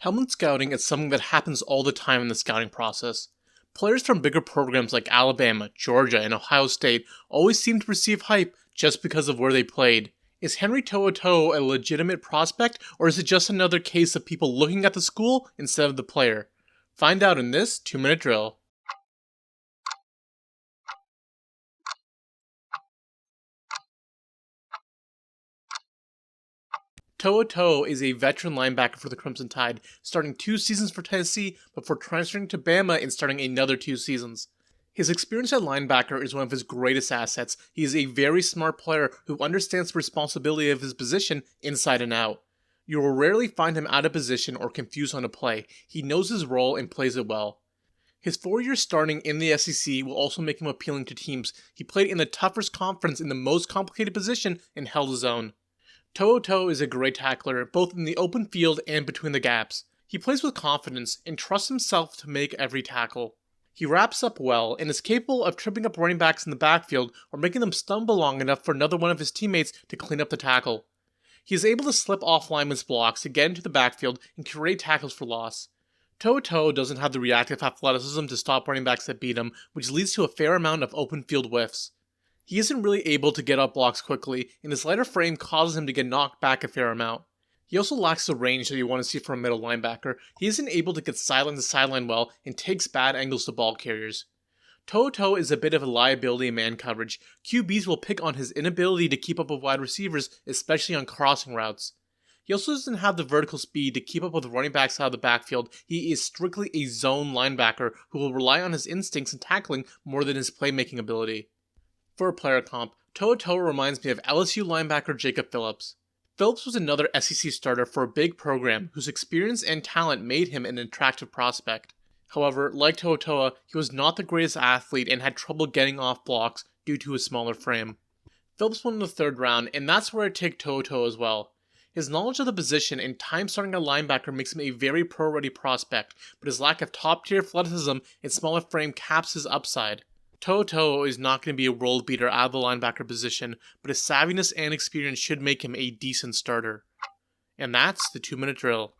Helmet scouting is something that happens all the time in the scouting process. Players from bigger programs like Alabama, Georgia, and Ohio State always seem to receive hype just because of where they played. Is Henry To'oTo'o a legitimate prospect, or is it just another case of people looking at the school instead of the player? Find out in this 2-minute drill. To'oTo'o is a veteran linebacker for the Crimson Tide, starting 2 seasons for Tennessee before transferring to Bama and starting another 2 seasons. His experience at linebacker is one of his greatest assets. He is a very smart player who understands the responsibility of his position inside and out. You will rarely find him out of position or confused on a play. He knows his role and plays it well. His 4 years starting in the SEC will also make him appealing to teams. He played in the toughest conference in the most complicated position and held his own. To'oTo'o is a great tackler, both in the open field and between the gaps. He plays with confidence and trusts himself to make every tackle. He wraps up well and is capable of tripping up running backs in the backfield or making them stumble long enough for another one of his teammates to clean up the tackle. He is able to slip off linemen's blocks to get into the backfield and create tackles for loss. To'oTo'o doesn't have the reactive athleticism to stop running backs that beat him, which leads to a fair amount of open field whiffs. He isn't really able to get up blocks quickly, and his lighter frame causes him to get knocked back a fair amount. He also lacks the range that you want to see from a middle linebacker. He isn't able to get sideline to sideline well and takes bad angles to ball carriers. To'oTo'o is a bit of a liability in man coverage. QBs will pick on his inability to keep up with wide receivers, especially on crossing routes. He also doesn't have the vertical speed to keep up with running backs out of the backfield. He is strictly a zone linebacker who will rely on his instincts and tackling more than his playmaking ability. For a player comp, To'oTo'o reminds me of LSU linebacker Jacob Phillips. Phillips was another SEC starter for a big program whose experience and talent made him an attractive prospect. However, like To'oTo'o, he was not the greatest athlete and had trouble getting off blocks due to his smaller frame. Phillips won in the 3rd round, and that's where I take To'oTo'o as well. His knowledge of the position and time starting a linebacker makes him a very pro-ready prospect, but his lack of top-tier athleticism and smaller frame caps his upside. To'oTo'o is not going to be a world beater out of the linebacker position, but his savviness and experience should make him a decent starter. And that's the 2-minute drill.